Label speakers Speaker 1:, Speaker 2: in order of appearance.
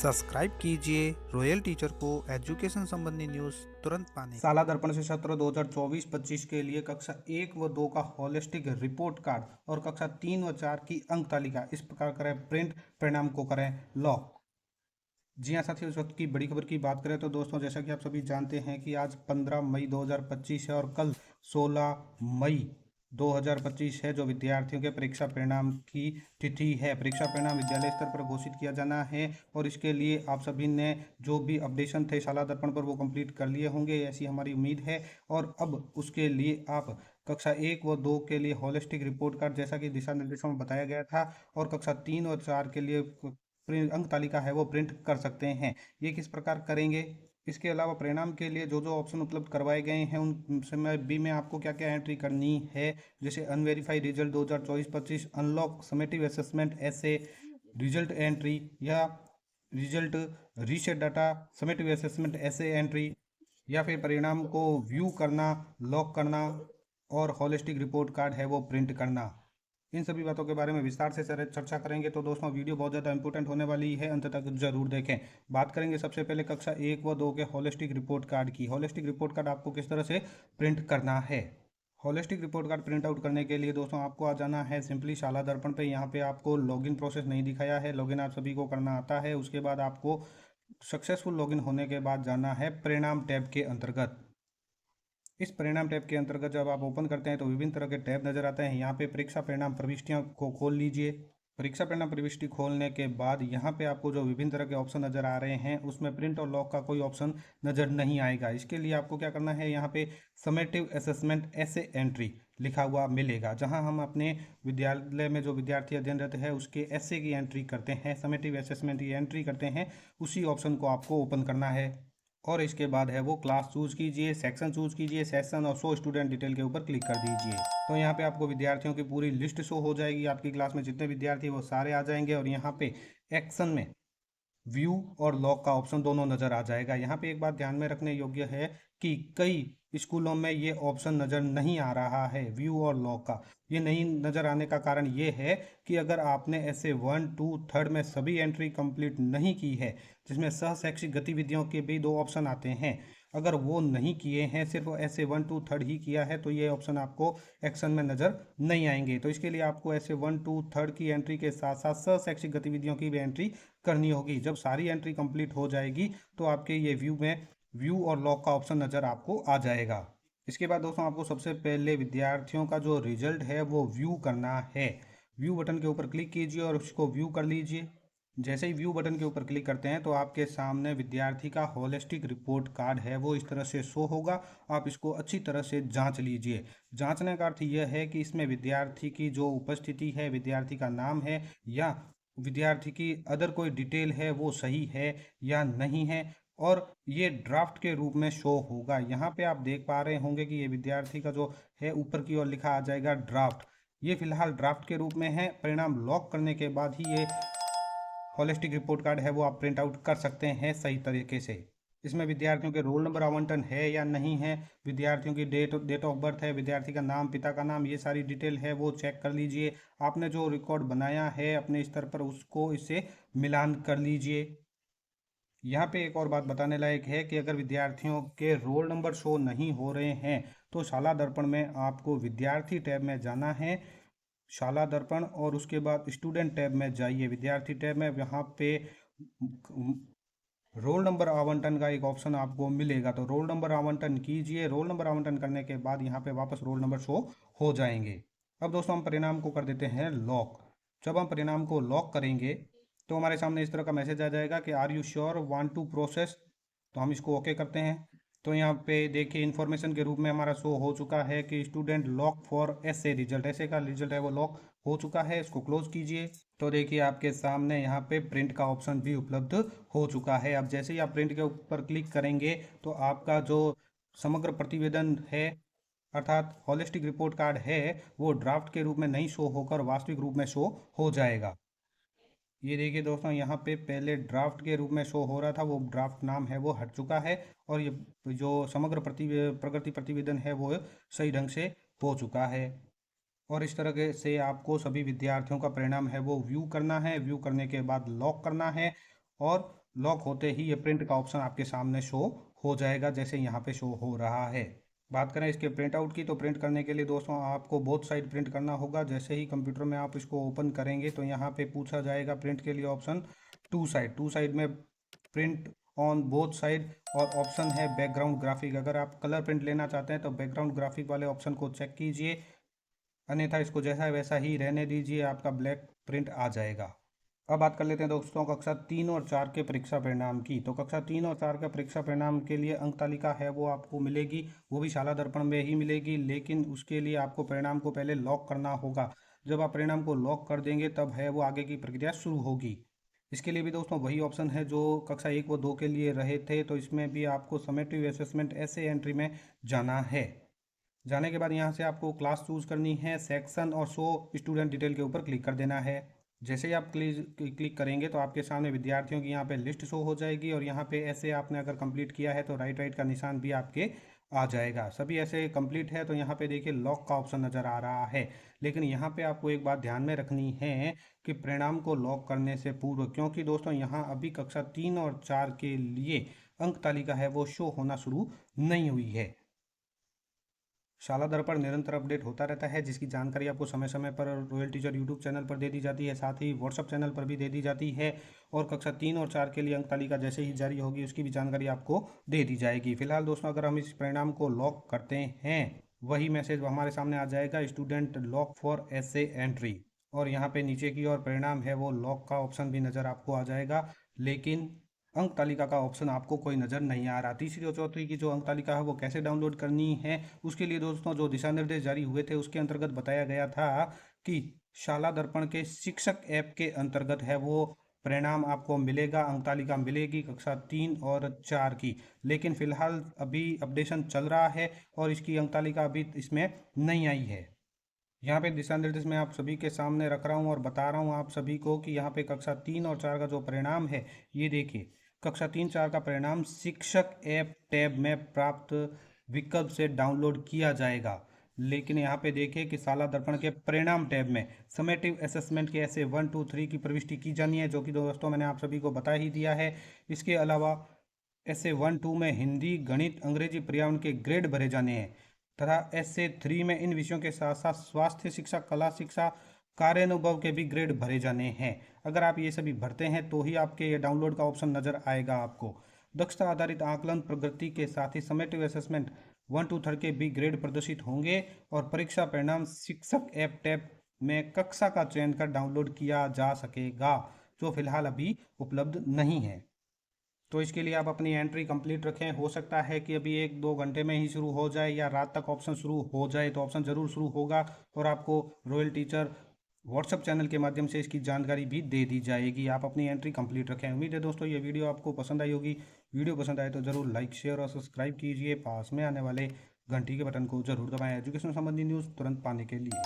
Speaker 1: Subscribe कीजिए royal teacher को education संबंधी न्यूज़ तुरंत पाने।
Speaker 2: शाला दर्पण से सत्र 2024-25 के लिए कक्षा 1 व 2 का होलिस्टिक रिपोर्ट कार्ड और कक्षा 3 व 4 की अंक तालिका इस प्रकार करें प्रिंट, परिणाम को करें लॉक। जी हाँ साथियों, इस वक्त की बड़ी खबर की बात करें तो दोस्तों, जैसा कि आप सभी जानते हैं कि आज 15 मई 2025 है और कल 16 मई 2025 है, जो विद्यार्थियों के परीक्षा परिणाम की तिथि है। परीक्षा परिणाम विद्यालय स्तर पर घोषित किया जाना है और इसके लिए आप सभी ने जो भी अपडेशन थे शाला दर्पण पर वो कंप्लीट कर लिए होंगे, ऐसी हमारी उम्मीद है। और अब उसके लिए आप कक्षा 1 व 2 के लिए होलिस्टिक रिपोर्ट कार्ड जैसा कि दिशा निर्देशों में बताया गया था और कक्षा 3 और 4 के लिए अंक तालिका है वो प्रिंट कर सकते हैं। ये किस प्रकार करेंगे, इसके अलावा परिणाम के लिए जो जो ऑप्शन उपलब्ध करवाए गए हैं उनसे बी में आपको क्या क्या एंट्री करनी है, जैसे unverified result 2024-25, unlock summative assessment ऐसे रिजल्ट एंट्री या result reset data summative assessment ऐसे एंट्री, या फिर परिणाम को व्यू करना, लॉक करना और होलिस्टिक रिपोर्ट कार्ड है वो प्रिंट करना। इन सभी बातों के बारे में विस्तार से चर्चा करेंगे। तो दोस्तों, वीडियो बहुत ज़्यादा इंपॉर्टेंट होने वाली है, अंत तक जरूर देखें। बात करेंगे सबसे पहले कक्षा 1 व 2 के होलिस्टिक रिपोर्ट कार्ड की। होलिस्टिक रिपोर्ट कार्ड आपको किस तरह से प्रिंट करना है। Holistic report card print out करने के लिए दोस्तों आपको आ जाना है सिंपली शाला दर्पण पे। यहाँ पे आपको लॉगिन प्रोसेस नहीं दिखाया है, लॉगिन आप सभी को करना आता है। उसके बाद आपको सक्सेसफुल लॉगिन होने के बाद जाना है परिणाम टैब के अंतर्गत। इस परिणाम टैब के अंतर्गत जब आप ओपन करते हैं तो विभिन्न तरह के टैब नजर आते हैं। यहाँ पे परीक्षा परिणाम प्रविष्टियाँ को खोल लीजिए। परीक्षा परिणाम प्रविष्टि खोलने के बाद यहाँ पे आपको जो विभिन्न तरह के ऑप्शन नजर आ रहे हैं उसमें प्रिंट और लॉक का कोई ऑप्शन नजर नहीं आएगा। इसके लिए आपको क्या करना है, यहाँ पे समेटिव असेसमेंट ऐसे एंट्री लिखा हुआ मिलेगा, जहाँ हम अपने विद्यालय में जो विद्यार्थी अध्ययनरत है उसके ऐसे की एंट्री करते हैं, समेटिव असेसमेंट की एंट्री करते हैं। उसी ऑप्शन को आपको ओपन करना है और इसके बाद है वो क्लास चूज कीजिए, सेक्शन चूज कीजिए, सेशन और शो स्टूडेंट डिटेल के ऊपर क्लिक कर दीजिए। तो यहाँ पे आपको विद्यार्थियों की पूरी लिस्ट शो हो जाएगी। आपकी क्लास में जितने विद्यार्थी वो सारे आ जाएंगे और यहाँ पे एक्शन में व्यू और लॉक का ऑप्शन दोनों नजर आ जाएगा। यहाँ पे एक बात ध्यान में रखने योग्य है कि कई स्कूलों में ये ऑप्शन नजर नहीं आ रहा है व्यू और लॉक का। ये नहीं नजर आने का कारण ये है कि अगर आपने ऐसे 1, 2, 3 में सभी एंट्री कंप्लीट नहीं की है, जिसमें सह शैक्षिक गतिविधियों के भी 2 ऑप्शन आते हैं, अगर वो नहीं किए हैं, सिर्फ ऐसे 1, 2, 3 ही किया है, तो ये ऑप्शन आपको एक्शन में नजर नहीं आएंगे। तो इसके लिए आपको ऐसे 1, 2, 3 की एंट्री के साथ साथ सह शैक्षिक गतिविधियों की भी एंट्री करनी होगी। जब सारी एंट्री कंप्लीट हो जाएगी तो आपके ये व्यू में व्यू और लॉक का ऑप्शन नज़र आपको आ जाएगा। इसके बाद दोस्तों आपको सबसे पहले विद्यार्थियों का जो रिजल्ट है वो व्यू करना है। व्यू बटन के ऊपर क्लिक कीजिए और उसको व्यू कर लीजिए। जैसे ही व्यू बटन के ऊपर क्लिक करते हैं तो आपके सामने विद्यार्थी का होलिस्टिक रिपोर्ट कार्ड है वो इस तरह से शो होगा। आप इसको अच्छी तरह से जांच लीजिए। जांचने का अर्थ यह है कि इसमें विद्यार्थी की जो उपस्थिति है, विद्यार्थी का नाम है या विद्यार्थी की अदर कोई डिटेल है वो सही है या नहीं है, और ये ड्राफ्ट के रूप में शो होगा। यहाँ पे आप देख पा रहे होंगे कि ये विद्यार्थी का जो है ऊपर की ओर लिखा आ जाएगा ड्राफ्ट। ये फिलहाल ड्राफ्ट के रूप में है। परिणाम लॉक करने के बाद ही ये होलिस्टिक रिपोर्ट कार्ड है वो आप प्रिंट आउट कर सकते हैं सही तरीके से। इसमें विद्यार्थियों के रोल नंबर आवंटन है या नहीं है, विद्यार्थियों की डेट ऑफ बर्थ है, विद्यार्थी का नाम, पिता का नाम, ये सारी डिटेल है वो चेक कर लीजिए। आपने जो रिकॉर्ड बनाया है अपने स्तर पर उसको इससे मिलान कर लीजिए। यहाँ पे एक और बात बताने लायक है कि अगर विद्यार्थियों के रोल नंबर शो नहीं हो रहे हैं तो शाला दर्पण में आपको विद्यार्थी टैब में जाना है, शाला दर्पण, और उसके बाद स्टूडेंट टैब में जाइए। विद्यार्थी टैब में यहाँ पे रोल नंबर आवंटन का एक ऑप्शन आपको मिलेगा, तो रोल नंबर आवंटन कीजिए। रोल नंबर आवंटन करने के बाद यहाँ पे वापस रोल नंबर शो हो जाएंगे। अब दोस्तों हम परिणाम को कर देते हैं लॉक। जब हम परिणाम को लॉक करेंगे तो हमारे सामने इस तरह का मैसेज आ जाएगा कि are you sure want to process. तो हम इसको ओके करते हैं। तो यहाँ पे देखिए इन्फॉर्मेशन के रूप में हमारा शो हो चुका है कि स्टूडेंट लॉक फॉर ऐसे रिजल्ट, ऐसे का रिजल्ट है वो लॉक हो चुका है। इसको क्लोज कीजिए। तो देखिए आपके सामने यहाँ पे प्रिंट का ऑप्शन भी उपलब्ध हो चुका है। अब जैसे ही आप प्रिंट के ऊपर क्लिक करेंगे तो आपका जो समग्र प्रतिवेदन है अर्थात होलिस्टिक रिपोर्ट कार्ड है वो ड्राफ्ट के रूप में नहीं शो होकर वास्तविक रूप में शो हो जाएगा। ये देखिए दोस्तों, यहाँ पे पहले ड्राफ्ट के रूप में शो हो रहा था, वो ड्राफ्ट नाम है वो हट चुका है और ये जो समग्र प्रगति प्रतिवेदन है वो सही ढंग से हो चुका है। और इस तरह से आपको सभी विद्यार्थियों का परिणाम है वो व्यू करना है। व्यू करने के बाद लॉक करना है और लॉक होते ही ये प्रिंट का ऑप्शन आपके सामने शो हो जाएगा, जैसे यहाँ पे शो हो रहा है। बात करें इसके प्रिंट आउट की, तो प्रिंट करने के लिए दोस्तों आपको बोथ साइड प्रिंट करना होगा। जैसे ही कंप्यूटर में आप इसको ओपन करेंगे तो यहाँ पे पूछा जाएगा प्रिंट के लिए ऑप्शन टू साइड में प्रिंट ऑन बोथ साइड, और ऑप्शन है बैकग्राउंड ग्राफिक। अगर आप कलर प्रिंट लेना चाहते हैं तो बैकग्राउंड ग्राफिक वाले ऑप्शन को चेक कीजिए, अन्यथा इसको जैसा है वैसा ही रहने दीजिए, आपका ब्लैक प्रिंट आ जाएगा। अब बात कर लेते हैं दोस्तों कक्षा 3 और 4 के परीक्षा परिणाम की। तो कक्षा 3 और 4 का परीक्षा परिणाम के लिए अंक तालिका है वो आपको मिलेगी, वो भी शाला दर्पण में ही मिलेगी, लेकिन उसके लिए आपको परिणाम को पहले लॉक करना होगा। जब आप परिणाम को लॉक कर देंगे तब है वो आगे की प्रक्रिया शुरू होगी। इसके लिए भी दोस्तों वही ऑप्शन है जो कक्षा 1 व 2 के लिए रहे थे, तो इसमें भी आपको समेटिव असेसमेंट ऐसे एंट्री में जाना है। जाने के बाद यहाँ से आपको क्लास चूज करनी है, सेक्शन और शो स्टूडेंट डिटेल के ऊपर क्लिक कर देना है। जैसे ही आप क्लिक करेंगे तो आपके सामने विद्यार्थियों की यहाँ पे लिस्ट शो हो जाएगी, और यहाँ पे ऐसे आपने अगर कंप्लीट किया है तो राइट का निशान भी आपके आ जाएगा। सभी ऐसे कंप्लीट है तो यहाँ पे देखिए लॉक का ऑप्शन नज़र आ रहा है। लेकिन यहाँ पे आपको एक बात ध्यान में रखनी है कि परिणाम को लॉक करने से पूर्व, क्योंकि दोस्तों यहाँ अभी कक्षा 3 और 4 के लिए अंक तालिका है वो शो होना शुरू नहीं हुई है। शाला दर्पण निरंतर अपडेट होता रहता है, जिसकी जानकारी आपको समय समय पर रॉयल टीचर यूट्यूब चैनल पर दे दी जाती है, साथ ही व्हाट्सअप चैनल पर भी दे दी जाती है। और कक्षा 3 और 4 के लिए अंक तालिका जैसे ही जारी होगी उसकी भी जानकारी आपको दे दी जाएगी। फिलहाल दोस्तों अगर हम इस परिणाम को लॉक करते हैं, वही मैसेज हमारे सामने आ जाएगा, स्टूडेंट लॉक फॉर ऐसे एंट्री। और यहाँ पे नीचे की ओर परिणाम है वो लॉक का ऑप्शन भी नज़र आपको आ जाएगा, लेकिन अंक तालिका का ऑप्शन आपको कोई नज़र नहीं आ रहा। तीसरी और चौथी की जो अंक तालिका है वो कैसे डाउनलोड करनी है, उसके लिए दोस्तों जो दिशा निर्देश जारी हुए थे उसके अंतर्गत बताया गया था कि शाला दर्पण के शिक्षक ऐप के अंतर्गत है वो परिणाम आपको मिलेगा, अंक तालिका मिलेगी कक्षा 3 और 4 की। लेकिन फिलहाल अभी अपडेशन चल रहा है और इसकी अंक तालिका अभी इसमें नहीं आई है। यहाँ पे दिशा निर्देश मैं आप सभी के सामने रख रहा हूँ और बता रहा हूँ आप सभी को कि यहाँ पे कक्षा 3 और 4 का जो परिणाम है, ये देखिए कक्षा 3-4 का परिणाम शिक्षक ऐप टैब में प्राप्त विकल्प से डाउनलोड किया जाएगा। लेकिन यहाँ पे देखिए कि शाला दर्पण के परिणाम टैब में समेटिव असेसमेंट के ऐसे 1, 2, 3 की प्रविष्टि की जानी है, जो कि दोस्तों मैंने आप सभी को बता ही दिया है। इसके अलावा ऐसे 1, 2 में हिंदी, गणित, अंग्रेजी, पर्यावरण के ग्रेड भरे जाने हैं, तथा ऐसे 3 में इन विषयों के साथ साथ स्वास्थ्य शिक्षा, कला शिक्षा, कार्यानुभव के भी ग्रेड भरे जाने हैं। अगर आप ये सभी भरते हैं तो ही आपके ये डाउनलोड का ऑप्शन नज़र आएगा आपको। दक्षता आधारित आकलन प्रगति के साथ ही समेटिव असेसमेंट 1, 2, 3 के भी ग्रेड प्रदर्शित होंगे, और परीक्षा परिणाम शिक्षक ऐप टैब में कक्षा का चयन कर डाउनलोड किया जा सकेगा, जो फिलहाल अभी उपलब्ध नहीं है। तो इसके लिए आप अपनी एंट्री कंप्लीट रखें। हो सकता है कि अभी 1-2 घंटे में ही शुरू हो जाए या रात तक ऑप्शन शुरू हो जाए, तो ऑप्शन ज़रूर शुरू होगा और आपको रॉयल टीचर व्हाट्सअप चैनल के माध्यम से इसकी जानकारी भी दे दी जाएगी। आप अपनी एंट्री कंप्लीट रखें। उम्मीद है दोस्तों ये वीडियो आपको पसंद आई होगी। वीडियो पसंद आए तो ज़रूर लाइक, शेयर और सब्सक्राइब कीजिए। पास में आने वाले घंटी के बटन को ज़रूर दबाएं एजुकेशन संबंधी न्यूज़ तुरंत पाने के लिए।